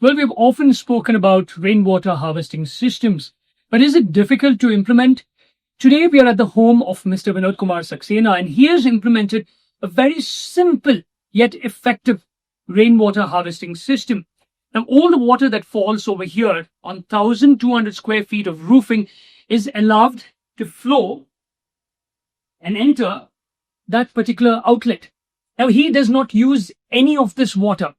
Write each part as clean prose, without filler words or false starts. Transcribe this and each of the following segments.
Well, we've often spoken about rainwater harvesting systems, but is it difficult to implement? Today, we are at the home of Mr. Vinodkumar Saxena, and he has implemented a very simple yet effective rainwater harvesting system. Now, all the water that falls over here on 1,200 square feet of roofing is allowed to flow and enter that particular outlet. Now, he does not use any of this water.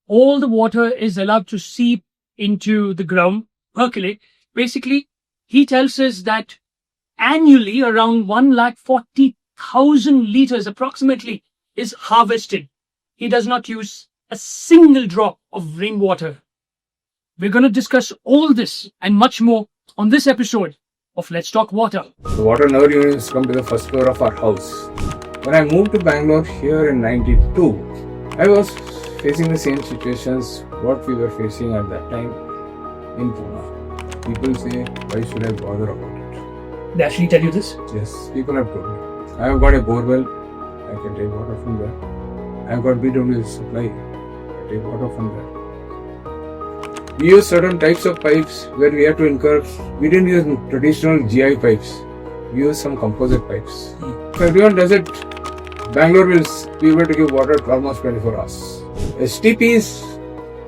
All the water is allowed to seep into the ground, percolate. Basically, he tells us that annually around 140,000 liters approximately is harvested. He does not use a single drop of rainwater. We're going to discuss all this and much more on this episode of Let's Talk Water. The water never units come to the first floor of our house. When I moved to Bangalore here in 92, I was facing the same situations what we were facing at that time in Pune. People say, why should I bother about it? They actually tell you this? Yes, people have told me. I have got a borewell, I can take water from there. I have got BW supply, I take water from there. We use certain types of pipes where we have to incur. We didn't use traditional GI pipes. We use some composite pipes. If everyone does it, Bangalore will be able to give water almost 24 hours. STP's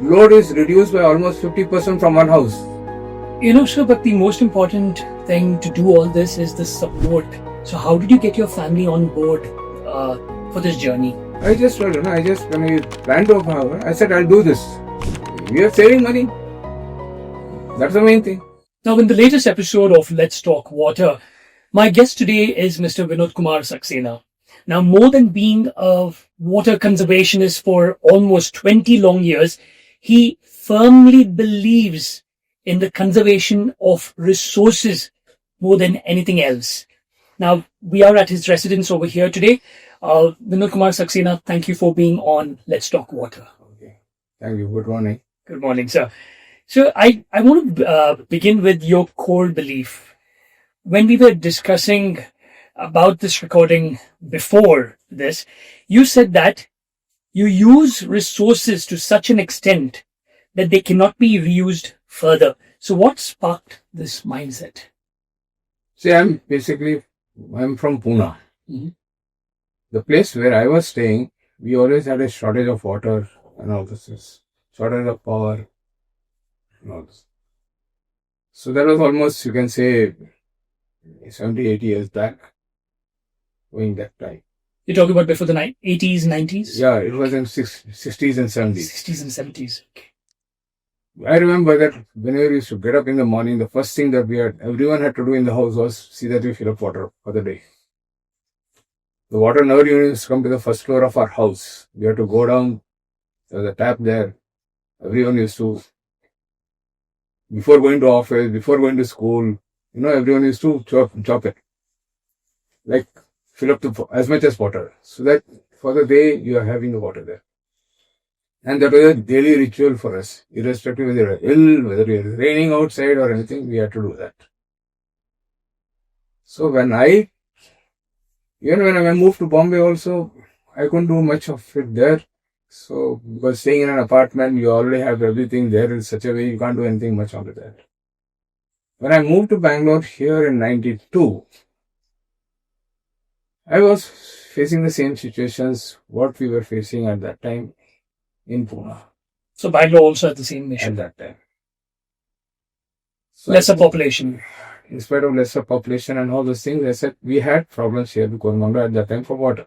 load is reduced by almost 50% from one house. You know, sir, but the most important thing to do all this is the support. So how did you get your family on board for this journey? I just told you, when we planned to open our, I said, I'll do this. We are saving money. That's the main thing. Now, in the latest episode of Let's Talk Water, my guest today is Mr. Vinodkumar Saxena. Now, more than being a water conservationist for almost 20 long years, he firmly believes in the conservation of resources more than anything else. Now, we are at his residence over here today. Vinodkumar Saxena, thank you for being on Let's Talk Water. Okay. Thank you. Good morning. Good morning, sir. So I want to begin with your core belief. When we were discussing about this recording before this, you said that you use resources to such an extent that they cannot be reused further. So what sparked this mindset? See, I'm from Pune. Mm-hmm. The place where I was staying, we always had a shortage of water and all this. Shortage of power and all this. So that was almost, you can say, 70, 80 years back, going that time. You're talking about before the 80s, 90s? Yeah, it was in 60s and 70s. 60s and 70s. Okay. I remember that whenever we used to get up in the morning, the first thing that everyone had to do in the house was see that we fill up water for the day. The water never units come to the first floor of our house. We had to go down, there's a tap there. Everyone used to, before going to office, before going to school, everyone used to chop it. Like, fill up as much as water. So that for the day, you are having the water there. And that was a daily ritual for us. Irrespective whether you're ill, whether it's raining outside or anything, we had to do that. So even when I moved to Bombay also, I couldn't do much of it there. So, because staying in an apartment, you already have everything there in such a way, you can't do anything much on that. When I moved to Bangalore here in 92, I was facing the same situations what we were facing at that time in Pune. So Bangalore also had the same issue. At that time. So lesser population. In spite of lesser population and all those things, I said we had problems here in Karnataka at that time for water.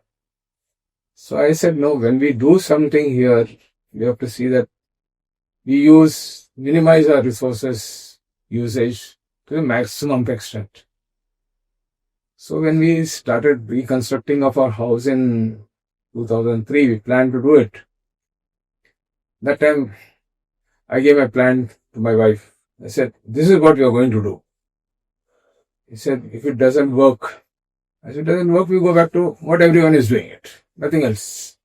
So I said, no, when we do something here, we have to see that we minimize our resources usage to the maximum extent. So when we started reconstructing of our house in 2003, we planned to do it. That time, I gave a plan to my wife. I said, this is what we are going to do. He said, if it doesn't work, I said, it doesn't work, we go back to what everyone is doing it. Nothing else.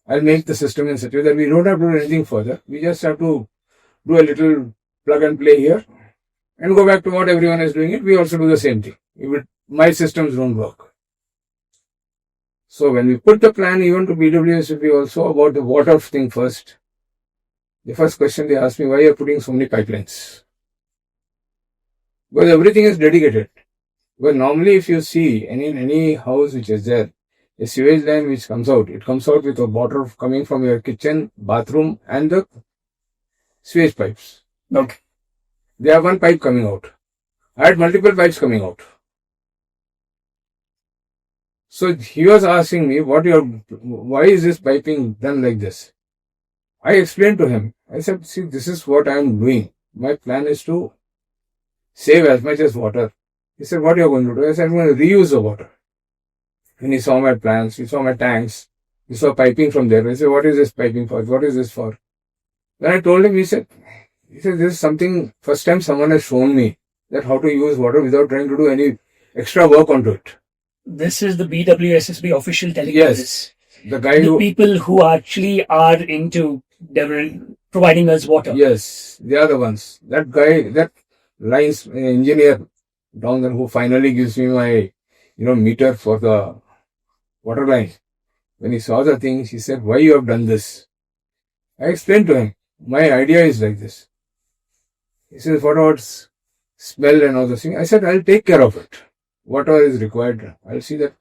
I'll make the system in such a way that we don't have to do anything further. We just have to do a little plug and play here and go back to what everyone is doing it. We also do the same thing. My systems don't work. So when we put the plan even to BWS, it will be also about the water thing first. the first question they asked me, why are you putting so many pipelines? Because everything is dedicated. Well, normally if you see any house which is there, a sewage line which comes out, it comes out with a water coming from your kitchen, bathroom and the sewage pipes. Okay. They have one pipe coming out. I had multiple pipes coming out. So he was asking me, why is this piping done like this? I explained to him. I said, see, this is what I am doing. My plan is to save as much as water. He said, what are you going to do? I said, I'm going to reuse the water. When he saw my plans, he saw my tanks, he saw piping from there. I said, what is this piping for? What is this for? When I told him, he said, this is something, first time someone has shown me that how to use water without trying to do any extra work onto it. This is the BWSSB official telling Yes. us The guy the who... people who actually are into providing us water. Yes, they are the ones. That guy, that lines engineer down there who finally gives me my, meter for the water line. When he saw the things, he said, why you have done this? I explained to him, my idea is like this. He says, what about smell and all those things? I said, I'll take care of it. Whatever is required, I'll see that.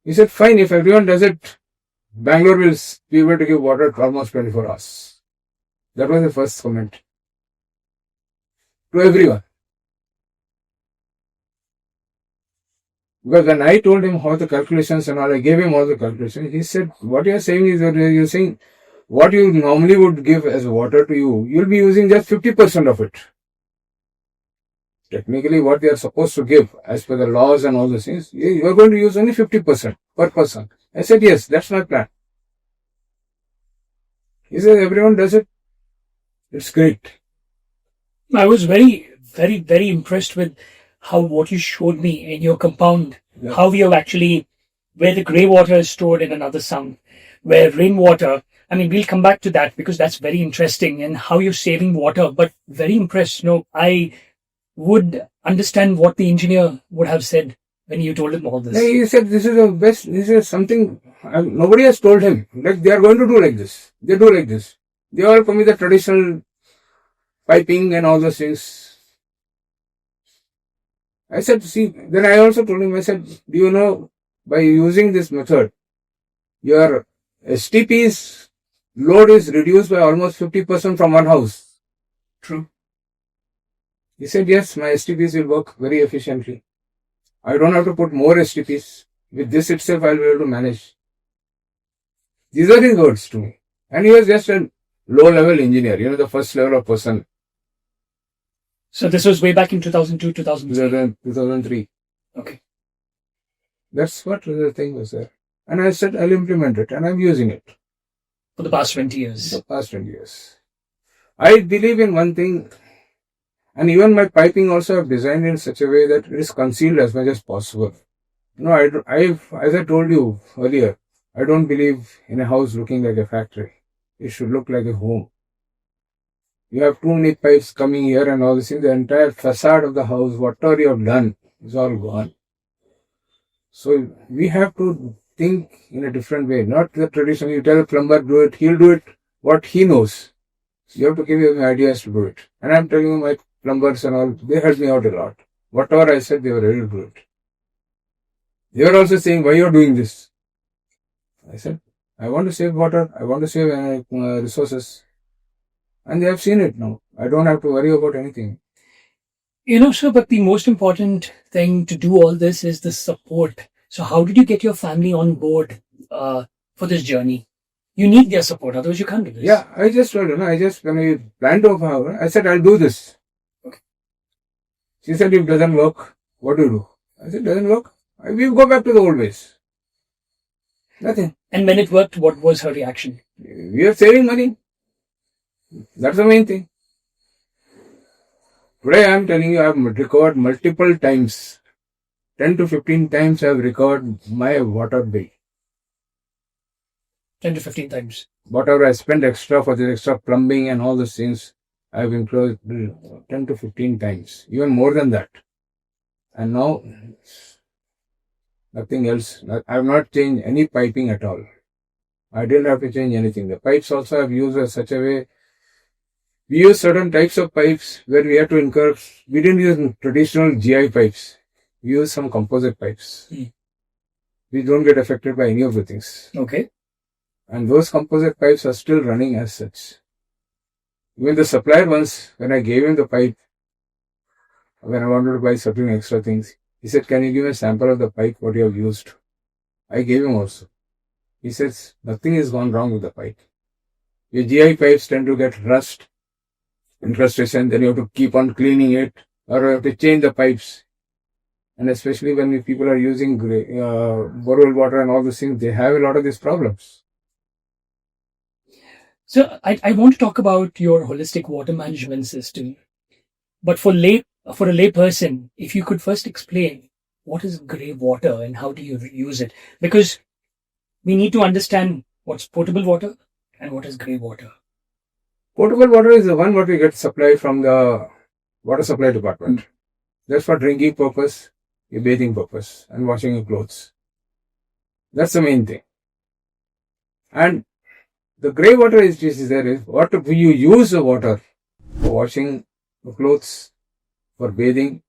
He said, fine, if everyone does it, Bangalore will be able to give water to almost 24 hours. That was the first comment. To everyone. Because when I told him how the calculations and all, I gave him all the calculations, he said, what you are saying is that you're saying what you normally would give as water to you, you'll be using just 50% of it. Technically, what they are supposed to give as per the laws and all those things, you are going to use only 50% per person. I said, yes, that's my plan. He said, everyone does it. It's great. I was very, very, very impressed with what you showed me in your compound. Yeah. How you have actually, where the grey water is stored in another sump, where rainwater, we'll come back to that because that's very interesting and how you're saving water, but very impressed. I would understand what the engineer would have said when you told him all this. He said, this is the best, this is something, nobody has told him, like they are going to do like this. They do like this. They all come with the traditional piping and all those things. I said, see, then I also told him, I said, do you know, by using this method, your STP's load is reduced by almost 50% from one house. True. He said, yes, my STPs will work very efficiently. I don't have to put more STPs. With this itself, I'll be able to manage. These are his words to me. And he was just a low-level engineer, the first level of person. So this was way back in 2002, 2003? 2003. Okay. That's what the thing was there. And I said, I'll implement it. And I'm using it. For the past 20 years. The past 20 years. I believe in one thing. And even my piping also I've designed in such a way that it is concealed as much as possible. As I told you earlier, I don't believe in a house looking like a factory. It should look like a home. You have too many pipes coming here and all this thing. The entire facade of the house, whatever you have done, is all gone. So we have to think in a different way. Not the traditional, you tell a plumber do it, he'll do it what he knows. You have to give him ideas to do it. And I'm telling you, my plumbers and all, they helped me out a lot. Whatever I said, they were ready to do it. They were also saying, why you're doing this? I said, I want to save water. I want to save resources. And they have seen it now. I don't have to worry about anything. Sir, but the most important thing to do all this is the support. So how did you get your family on board for this journey? You need their support, otherwise you can't do this. Yeah, I just told her, when we planned to have her, I said, I'll do this. Okay. She said, if it doesn't work, what do you do? I said, doesn't work? We'll go back to the old ways. Nothing. And when it worked, what was her reaction? We are saving money. That's the main thing. Today I am telling you, I have recovered multiple times. 10 to 15 times I have recovered my water bill. 10 to 15 times. Whatever I spent extra for the extra plumbing and all those things, I have included 10 to 15 times. Even more than that. And now, nothing else. I have not changed any piping at all. I didn't have to change anything. The pipes also I've used in such a way. We use certain types of pipes where we have to incur. We didn't use traditional GI pipes. We use some composite pipes. We don't get affected by any of the things. Okay. And those composite pipes are still running as such. Even the supplier once, when I gave him the pipe, when I wanted to buy certain extra things, he said, "Can you give me a sample of the pipe, what you have used?" I gave him also. He says, "Nothing has gone wrong with the pipe. Your GI pipes tend to get rust, incrustation, then you have to keep on cleaning it, or you have to change the pipes. And especially when people are using borewell water and all these things, they have a lot of these problems." So I want to talk about your holistic water management system. But for a lay person, if you could first explain what is grey water and how do you use it? Because we need to understand what's potable water and what is grey water. Potable water is the one what we get supplied from the water supply department. That's for drinking purpose, your bathing purpose, and washing your clothes. That's the main thing. And the grey water is what you use the water for washing the clothes, for bathing,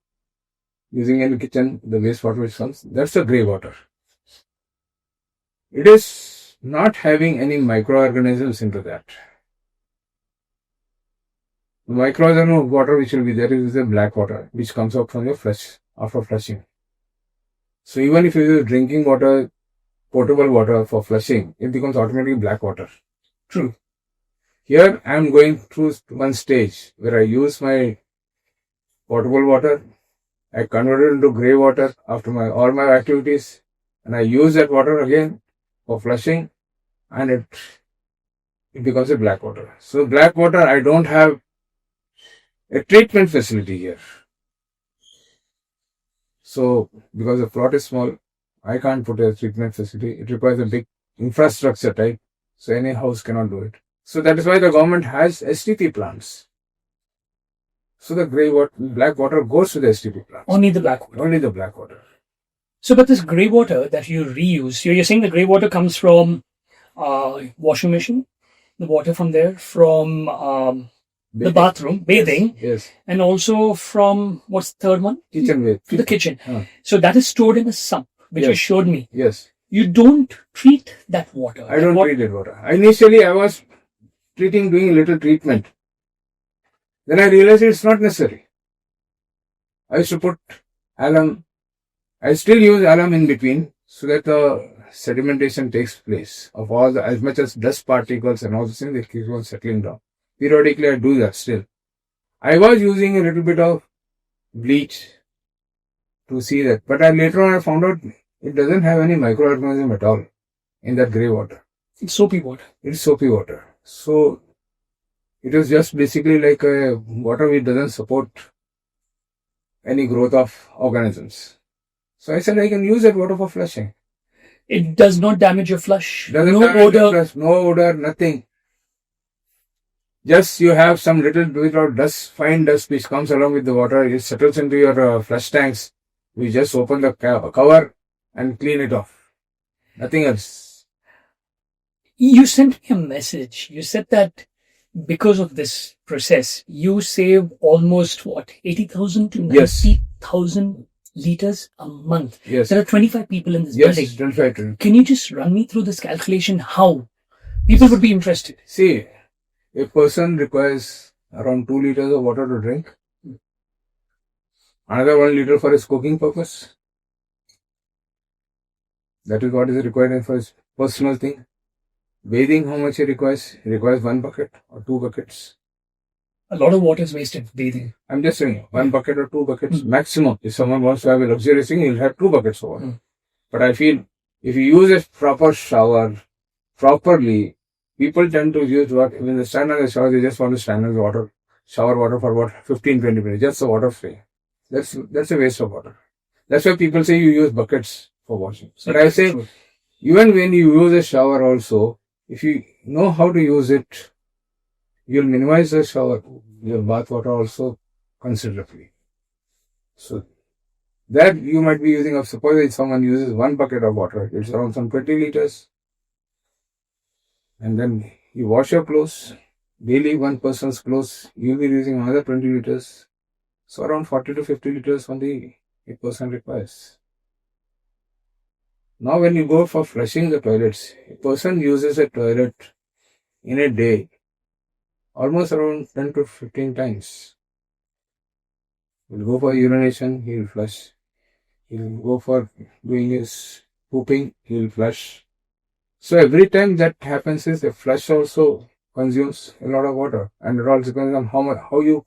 using in the kitchen, the wastewater which comes. That's the grey water. It is not having any microorganisms into that. The microorganism water which will be there is the black water which comes out from your flush after flushing. So even if you use drinking water, potable water for flushing, it becomes automatically black water. True. Here I am going through one stage where I use my potable water, I convert it into grey water after all my activities, and I use that water again for flushing, and it becomes a black water. So black water, I don't have a treatment facility here. So because the plot is small, I can't put a treatment facility. It requires a big infrastructure type. So any house cannot do it. So that is why the government has STP plants. So the black water goes to the STP plants. Only the black water. Only the black water. So, but this grey water that you reuse, you're saying the grey water comes from washing machine, the water from there, from the bathroom, bathing, yes, and also from, what's the third one? Kitchen waste. The kitchen. So that is stored in a sump, which you showed me. Yes. You don't treat that water. I don't treat that water. Initially, I was doing a little treatment. Then I realized it's not necessary. I used to put alum. I still use alum in between so that the sedimentation takes place of all as much as dust particles and all those things, they keep on settling down. Periodically, I do that still. I was using a little bit of bleach to see that, but later on I found out it doesn't have any microorganism at all in that grey water. It's soapy water. It's soapy water. So it is just basically like a water which doesn't support any growth of organisms. So I said I can use that water for flushing. It does not damage your flush. No odor, nothing. Just you have some little bit of dust, fine dust which comes along with the water. It settles into your flush tanks. We just open the cover and clean it off. Nothing else. You sent me a message. You said that because of this process, you save almost 80,000 to 90,000 liters a month. Yes. There are 25 people in this building. Yes, 25. Can you just run me through this calculation? How? People would be interested. See, a person requires around 2 liters of water to drink. Another 1 liter for his cooking purpose. That is what is required for his personal thing. Bathing, how much he requires? He requires 1 bucket or 2 buckets. A lot of water is wasted bathing. I'm just saying, 1 bucket or 2 buckets maximum. If someone wants to have a luxurious thing, he'll have 2 buckets of water. But I feel if you use a proper shower properly, people tend to use when they stand on the shower, they just want to stand on the water, shower water for what, 15-20 minutes, just the water free. That's a waste of water. That's why people say you use buckets for washing. But I say, even when you use a shower also, if you know how to use it, you'll minimize the shower, your bath water also considerably. So that you might be using, suppose if someone uses 1 bucket of water, it's around some 20 liters. And then you wash your clothes. Daily, one person's clothes, you'll be using another 20 liters. So around 40 to 50 liters only a person requires. Now when you go for flushing the toilets, a person uses a toilet in a day almost around 10 to 15 times. He'll go for urination, he'll flush. He'll go for doing his pooping, he'll flush. So every time that happens is the flush also consumes a lot of water, and it also depends on how you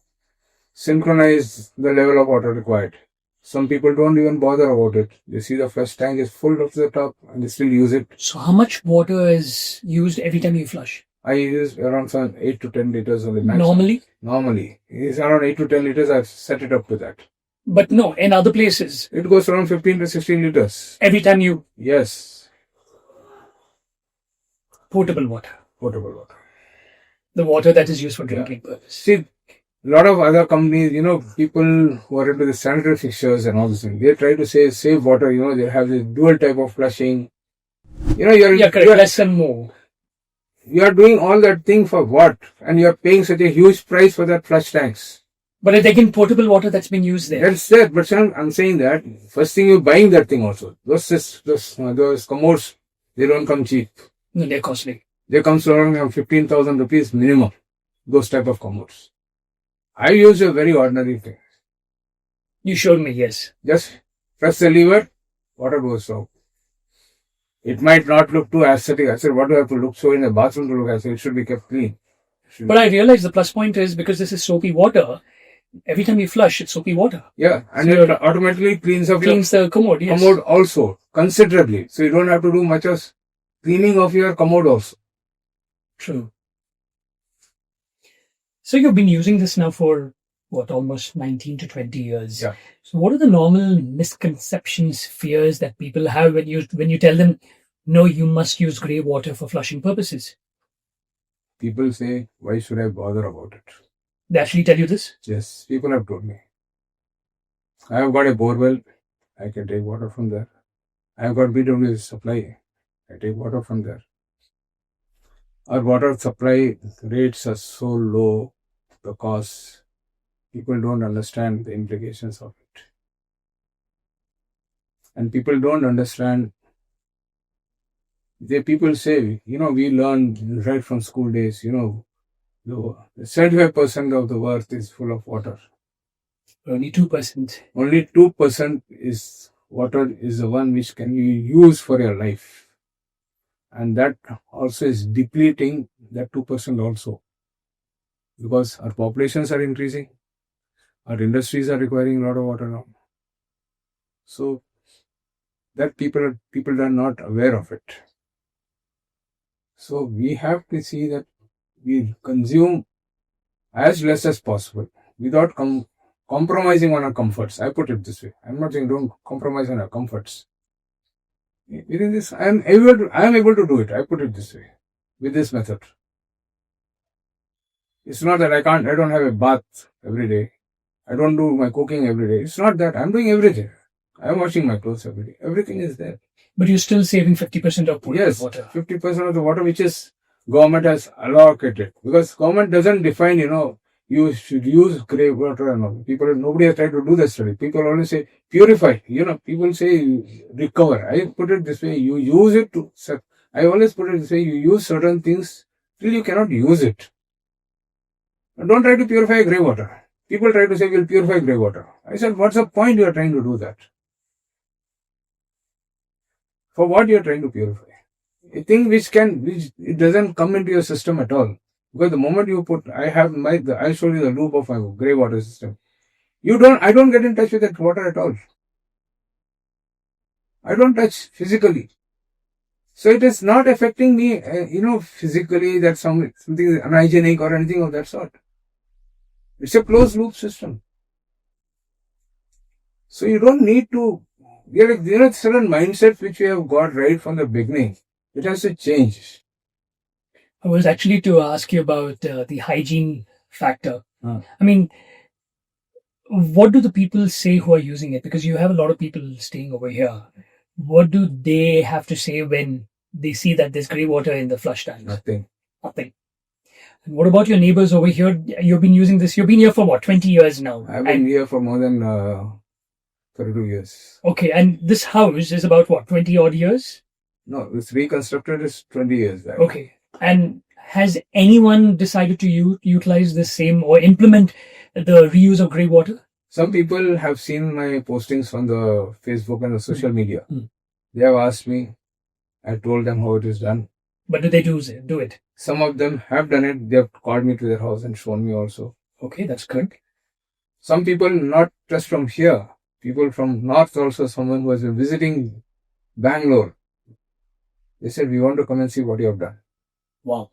synchronize the level of water required. Some people don't even bother about it. They see the flush tank is full up to the top and they still use it. So how much water is used every time you flush? I use around 8 to 10 liters on the maximum. Normally? Normally. It's around 8 to 10 liters. I've set it up to that. But no, in other places, It goes around 15 to 16 liters. every time you Yes. potable water, Potable water. the water that is used for drinking purpose. See, a lot of other companies, people who are into the sanitary fixtures and all this thing, they try to save water, they have this dual type of flushing. Yeah, correct. Less and more. You are doing all that thing for what? And you are paying such a huge price for that flush tanks. But again, potable water that's being used there. That's there, but I'm saying that first thing you're buying that thing also. Those commodes, they don't come cheap. No, they're costly. They come to around 15,000 rupees minimum. Those type of commodes. I use a very ordinary thing. You showed me, yes. Just press the lever, water goes out. It might not look too aesthetic. I said, what do I have to look so in the bathroom to look aesthetic? It should be kept clean. But I realize the plus point is because this is soapy water, every time you flush, it's soapy water. Yeah, and it automatically cleans up the commode, yes. Commode also, considerably. So you don't have to do much of cleaning of your commode also. True. So you've been using this now for, almost 19 to 20 years. Yeah. So what are the normal misconceptions, fears that people have when you tell them, no, you must use grey water for flushing purposes? People say, why should I bother about it? They actually tell you this? Yes, people have told me. I have got a borewell, I can take water from there. I have got BW supply, I take water from there. Our water supply rates are so low because people don't understand the implications of it. And people don't understand. People say, we learn right from school days, 75% of the earth is full of water. Only 2%. Only 2% is water is the one which can you use for your life. And that also is depleting that 2% also. Because our populations are increasing. Our industries are requiring a lot of water now. So that people are not aware of it. So we have to see that we consume as less as possible without compromising on our comforts. I put it this way. I'm not saying don't compromise on our comforts. Within this, I am able to do it. I put it this way, with this method. It's not that I don't have a bath every day. I don't do my cooking every day. It's not that. I'm doing everything. I'm washing my clothes every day. Everything is there. But you're still saving 50% of water. Yes, 50% of the water which is government has allocated. Because government doesn't define, you should use grey water and all. Nobody has tried to do that study. People only say purify. People say recover. I put it this way. You use it to. I always put it this way. You use certain things till you cannot use it. Don't try to purify grey water. People try to say we'll purify grey water. I said, what's the point you are trying to do that? For what you are trying to purify? A thing which it doesn't come into your system at all. Because the moment you put, I'll show you the loop of my grey water system. I don't get in touch with that water at all. I don't touch physically. So it is not affecting me, physically that something is unhygienic or anything of that sort. It's a closed loop system. So you don't need to, certain mindsets which we have got right from the beginning. It has to change. I was actually to ask you about the hygiene factor. I mean, what do the people say who are using it? Because you have a lot of people staying over here. What do they have to say when they see that there's grey water in the flush tanks? Nothing. Nothing. And what about your neighbors over here? You've been using this. You've been here for what, 20 years now? I've been here for more than 32 years. Okay, and this house is about what, 20 odd years? No, it's reconstructed is 20 years back. Okay. And has anyone decided to utilize the same or implement the reuse of grey water? Some people have seen my postings on the Facebook and the social media. Mm. They have asked me. I told them how it is done. But do they do it? Some of them have done it. They have called me to their house and shown me also. Okay, that's good. Some people, not just from here, people from north also, someone who has been visiting Bangalore. They said, we want to come and see what you have done. Wow.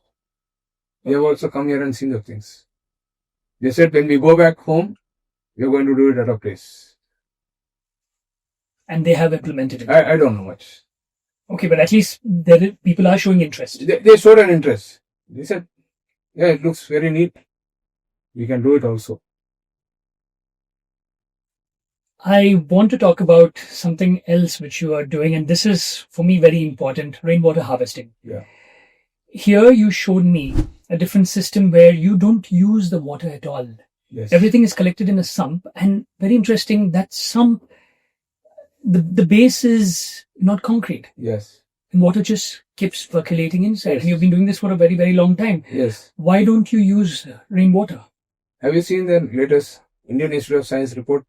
They have also come here and seen the things. They said, when we go back home, we are going to do it at a place. And they have implemented it. I don't know much. Okay, but at least people are showing interest. They showed an interest. They said, yeah, it looks very neat. We can do it also. I want to talk about something else which you are doing, and this is for me very important: rainwater harvesting. Yeah. Here you showed me a different system where you don't use the water at all. Yes. Everything is collected in a sump, and very interesting, that sump, the base is not concrete. Yes. And water just keeps percolating inside. Yes. And you've been doing this for a very, very long time. Yes. Why don't you use rainwater? Have you seen the latest Indian Institute of Science report?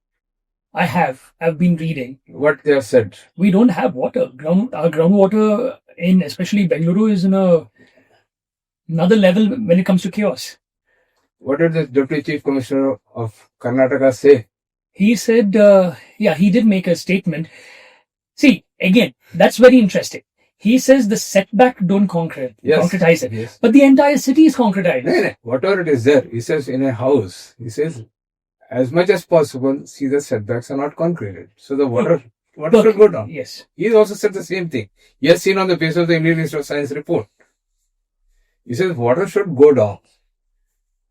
I have. I've been reading. What they have said. We don't have water. Our groundwater in especially Bengaluru is in another level when it comes to chaos. What did the Deputy Chief Commissioner of Karnataka say? He said, he did make a statement. See, again, that's very interesting. He says the setback don't concretize it. Yes. But the entire city is concretized. No. Whatever it is there, he says in a house, he says, as much as possible, see the setbacks are not concreted. So the water should go down. Yes. He also said the same thing. He has seen on the basis of the Indian Institute of Science report. He says water should go down.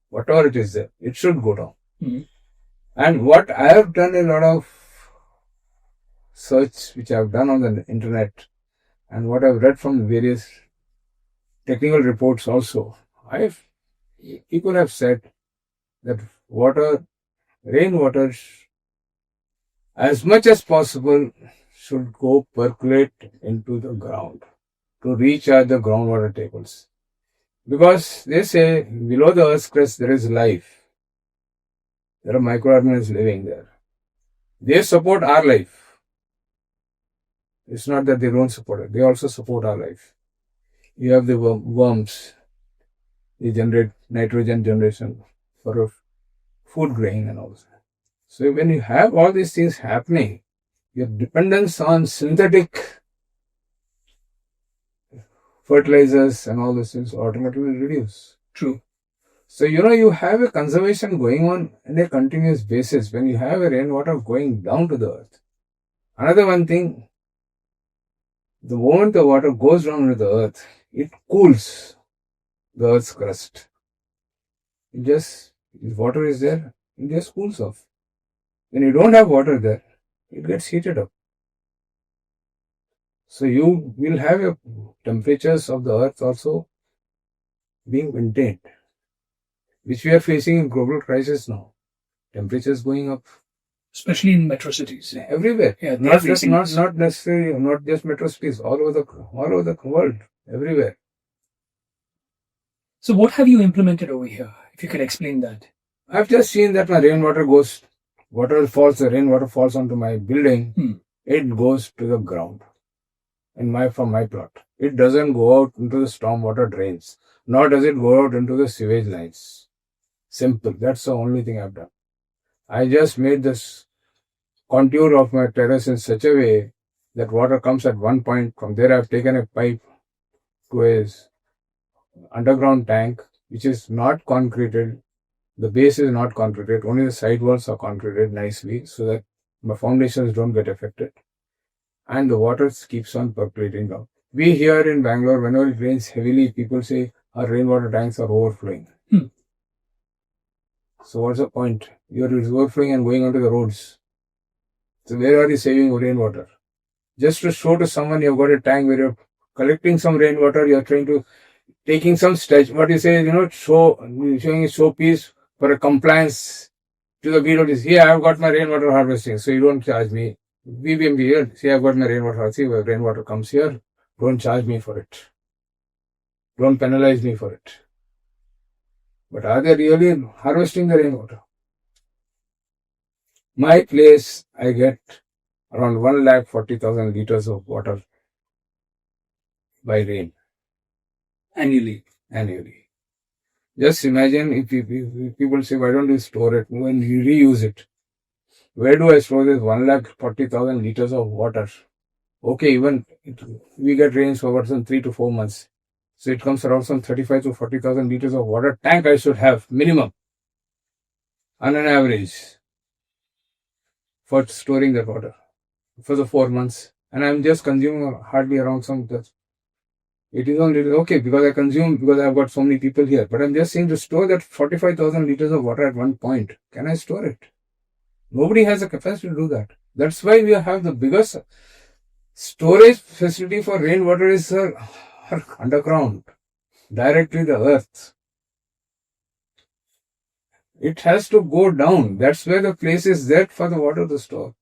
Whatever it is there, it should go down. Mm-hmm. And what I have done a lot of search which I have done on the internet and what I've read from various technical reports also, people have said that rainwater, as much as possible, should go percolate into the ground to recharge the groundwater tables. Because they say below the earth's crust there is life. There are microorganisms living there. They support our life. It's not that they don't support it. They also support our life. You have the worms. They generate nitrogen generation for food grain and all that. So when you have all these things happening, your dependence on synthetic fertilizers and all those things automatically reduce. True. So, you have a conservation going on on a continuous basis when you have a rainwater going down to the earth. Another one thing, the moment the water goes down to the earth, it cools the earth's crust. If water is there, it just cools off. When you don't have water there, it gets heated up. So you will have your temperatures of the earth also being maintained, which we are facing in global crisis now. Temperatures going up. Especially in metro cities. Everywhere. Yeah, not necessarily, not just metro cities, all over the world, everywhere. So what have you implemented over here? If you can explain that. I've just seen that my rainwater falls onto my building, it goes to the ground. From my plot. It doesn't go out into the stormwater drains, nor does it go out into the sewage lines. Simple. That's the only thing I've done. I just made this contour of my terrace in such a way that water comes at one point. From there, I've taken a pipe to a underground tank, which is not concreted. The base is not concreted. Only the side walls are concreted nicely so that my foundations don't get affected. And the water keeps on percolating down. We here in Bangalore, whenever it rains heavily, people say our rainwater tanks are overflowing. So what's the point? You're overflowing and going onto the roads. So where are you saving rainwater? Just to show to someone you've got a tank where you're collecting some rainwater, you're trying to, taking some steps, what you say, showing a showpiece for a compliance to the BWC. Here, I've got my rainwater harvesting, so you don't charge me. BBMP here, see, I've got my rainwater harvesting, where rainwater comes here, don't charge me for it. Don't penalize me for it. But are they really harvesting the rainwater? My place, I get around 140,000 liters of water by rain. Annually. Just imagine if people say, why don't you store it when you reuse it? Where do I store this 140,000 liters of water? Okay, we get rains for about some 3 to 4 months. So it comes around some 35 to 40,000 liters of water tank I should have minimum on an average for storing that water for the 4 months. And I'm just consuming hardly around some. It is only okay because I consume, because I've got so many people here. But I'm just saying, to store that 45,000 liters of water at one point, can I store it? Nobody has the capacity to do that. That's why we have the biggest storage facility for rainwater is underground, directly the earth. It has to go down. That's where the place is there for the water to store.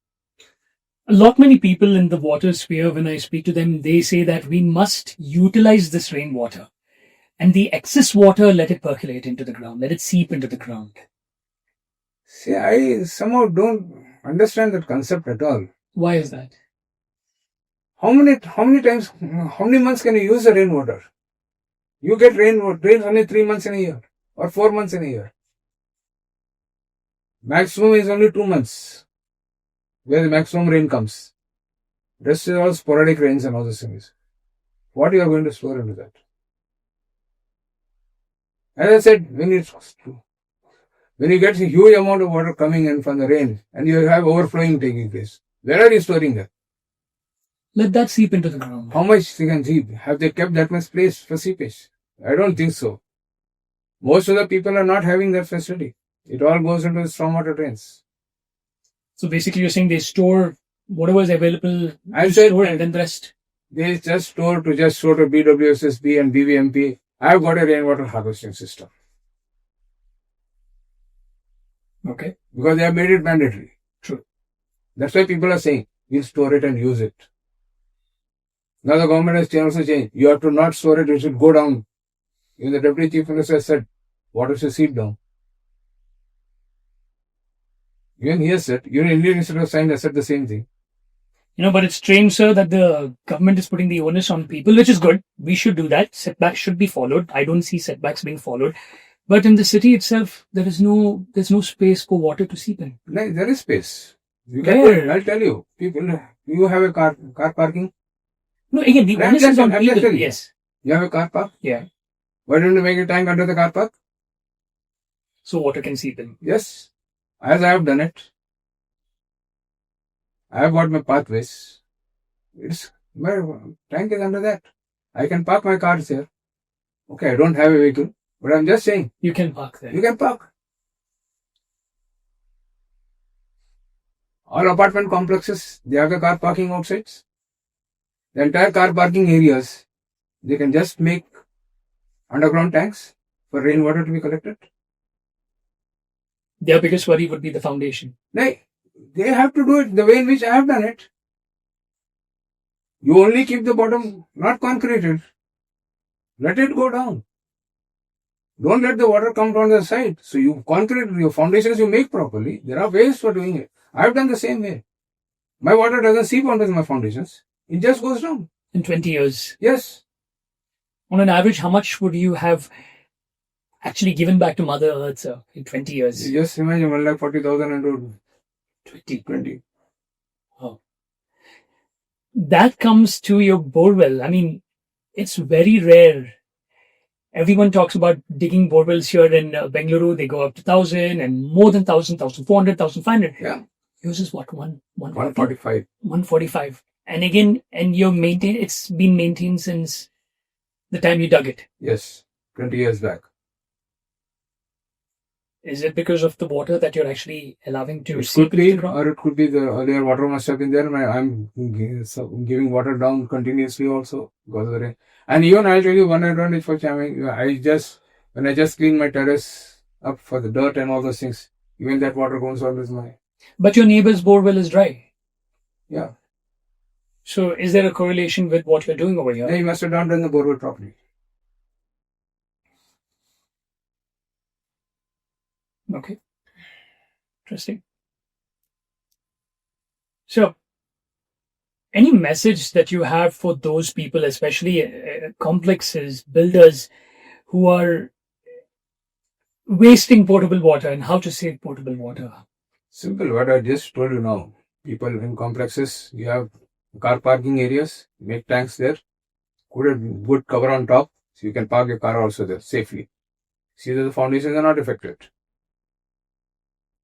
A lot many people in the water sphere, when I speak to them, they say that we must utilize this rainwater, and the excess water, let it percolate into the ground, let it seep into the ground. See, I somehow don't understand that concept at all. Why is that? How many times, how many months can you use the rainwater? You get rains only 3 months in a year or 4 months in a year. Maximum is only 2 months where the maximum rain comes. Rest is all sporadic rains and all those things. What you are going to store into that? As I said, when you get a huge amount of water coming in from the rain and you have overflowing taking place, where are you storing that? Let that seep into the ground. How much they can seep? Have they kept that much place for seepage? I don't think so. Most of the people are not having that facility. It all goes into the stormwater drains. So basically you're saying they store whatever is available I to said, store and then the rest. They just store to BWSSB and BVMP. I've got a rainwater harvesting system. Okay. Because they have made it mandatory. True. That's why people are saying, we'll store it and use it. Now the government has also changed. You have to not store it, it should go down. Even the Deputy Chief Minister said, water should seep down. Even he has said, even Indian Institute of Science has said the same thing. But it's strange, sir, that the government is putting the onus on people, which is good. We should do that. Setbacks should be followed. I don't see setbacks being followed. But in the city itself, there's no space for water to seep in. No, there is space. You can put it. I'll tell you. People, you have a car parking? No, again, the onus is on people. Yes. You have a car park? Yeah. Why don't you make a tank under the car park? So water can seep in. Yes. As I have done it. I have got my pathways. My tank is under that. I can park my cars there. Okay, I don't have a vehicle, but I'm just saying. You can park there. You can park. All apartment complexes, they have the car parking outside. The entire car parking areas, they can just make underground tanks for rainwater to be collected. Their biggest worry would be the foundation. They have to do it the way in which I have done it. You only keep the bottom not concreted. Let it go down. Don't let the water come from the side. So you concrete your foundations, you make properly. There are ways for doing it. I have done the same way. My water doesn't seep onto my foundations. It just goes down. In 20 years? Yes. On an average, how much would you have actually given back to Mother Earth, sir, in 20 years? You just imagine 140,000 into 20. Oh. That comes to your borewell. I mean, it's very rare. Everyone talks about digging borewells here in Bengaluru. They go up to 1,000 and more than 1,000, 1,400, 1,500. Yeah. Yours is what? 145. 145. And again, it's been maintained since the time you dug it. Yes. 20 years back. Is it because of the water that you're actually allowing to It seep could into be, the ground? or it could be the earlier water must have been there. And I'm giving water down continuously also because of the rain. And even I'll tell you one advantage for chamming. When I just clean my terrace up for the dirt and all those things, even that water goes on with my, But your neighbor's borewell is dry. yeah. So is there a correlation with what you're doing over here? Yeah, you must have not done the borewell properly. Okay. Interesting. So, any message that you have for those people, especially complexes, builders who are wasting potable water and how to save potable water? Simple, what I just told you now. People in complexes, you have car parking areas, make tanks there, put a wood cover on top, so you can park your car also there safely. See that the foundations are not affected.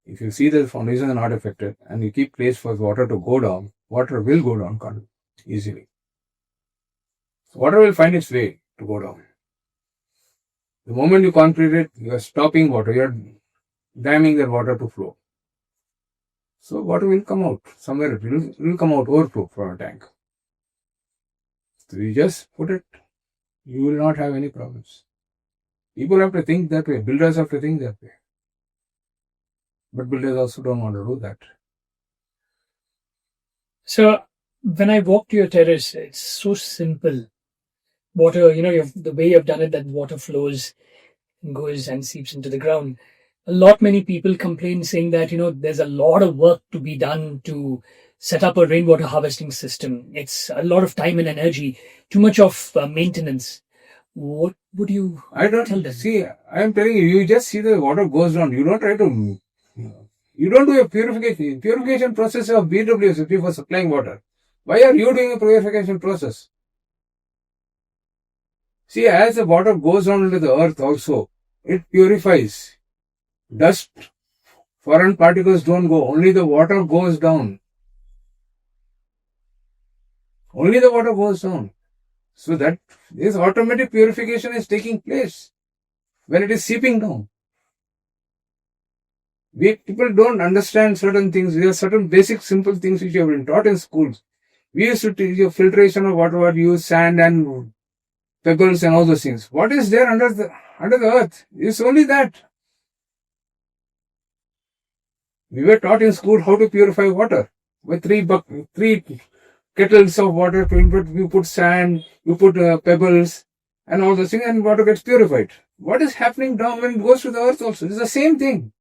If you see that the foundations are not affected and you keep place for water to go down, water will go down easily. Water will find its way to go down. The moment you concrete it, you are stopping water, you are damming the water to flow. So water will come out. Somewhere it will come out overflow from a tank. So you just put it, you will not have any problems. People have to think that way. Builders have to think that way. But builders also don't want to do that. So, when I walk to your terrace, it's so simple. Water, the way you've done it, that water flows and goes and seeps into the ground. Many people complain saying that, there's a lot of work to be done to set up a rainwater harvesting system. It's a lot of time and energy, too much of maintenance. What would you tell them? See, I am telling you, you just see the water goes down. You don't try to, you don't do a purification process of BWSP for supplying water. Why are you doing a purification process? See, as the water goes down into the earth also, it purifies. Dust, foreign particles don't go. Only the water goes down. Only the water goes down. So that this automatic purification is taking place when it is seeping down. People don't understand certain things. There are certain basic simple things which have been taught in schools. We used to teach you filtration of water, use sand and pebbles and all those things. What is there under the earth? It's only that. We were taught in school how to purify water with three kettles of water. You put sand, you put pebbles and all those things, and water gets purified. What is happening down when it goes to the earth also? It's the same thing.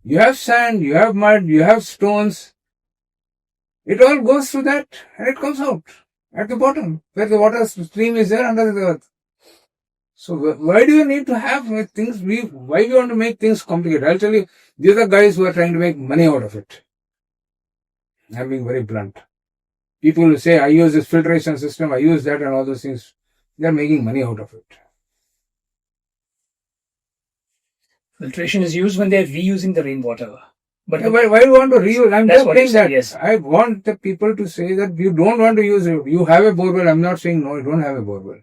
You have sand, you have mud, you have stones. It all goes through that and it comes out at the bottom where the water stream is there under the earth. So why do you need to have things? Why we want to make things complicated? I'll tell you, these are guys who are trying to make money out of it. I'm being very blunt. People who say, I use this filtration system, I use that and all those things. They're making money out of it. Filtration is used when they're reusing the rainwater. But why do you want to reuse? I'm just saying that. Yes. I want the people to say that you don't want to use it. You have a borewell. I'm not saying no, you don't have a borewell.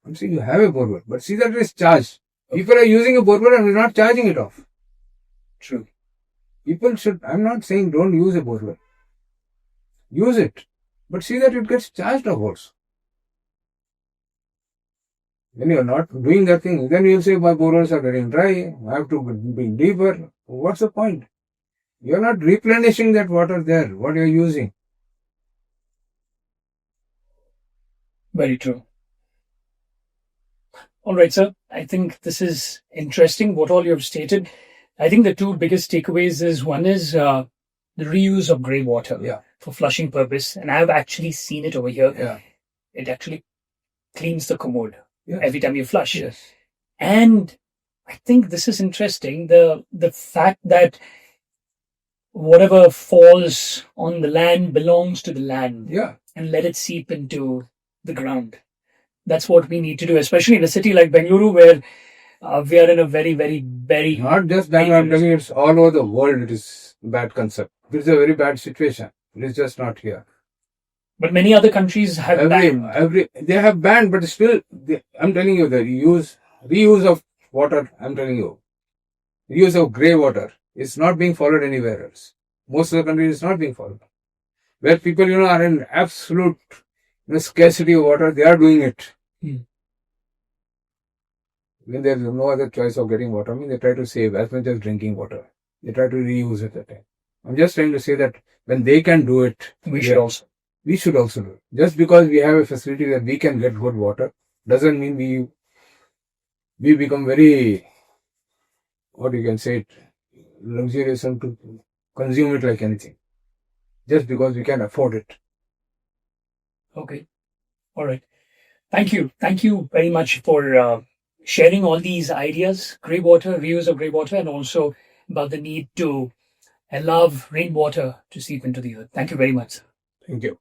I'm saying you have a borewell. But see that it is charged. People are using a borewell and we're not charging it off. True. I'm not saying don't use a borewell. Use it. But see that it gets charged off also. When you're not doing that thing, then you'll say my borewells are getting dry. I have to be deeper. What's the point? You're not replenishing that water there, what you're using. Very true. All right, sir. I think this is interesting, what all you have stated. I think the two biggest takeaways is one is the reuse of grey water for flushing purpose. And I've actually seen it over here. Yeah. It actually cleans the commode every time you flush. Yes. And I think this is interesting. The fact that whatever falls on the land belongs to the land. Yeah. And let it seep into the ground. That's what we need to do, especially in a city like Bengaluru, where we are in a very, very, very... Not just Bengaluru, I'm telling you, it's all over the world. It is a bad concept. It is a very bad situation. It is just not here. But many other countries have banned. They have banned, but still, I'm telling you, the reuse of water, I'm telling you, use of grey water is not being followed anywhere else. Most of the country is not being followed. Where people, are in absolute scarcity of water, they are doing it. When there is no other choice of getting water, they try to save as much as drinking water. They try to reuse it at time. I'm just trying to say that when they can do it, we should also do it. Just because we have a facility that we can get good water doesn't mean we become very, luxurious and to consume it like anything. Just because we can afford it. Okay. All right. Thank you. Thank you very much for sharing all these ideas, grey water, views of grey water, and also about the need to allow rainwater to seep into the earth. Thank you very much, sir. Thank you.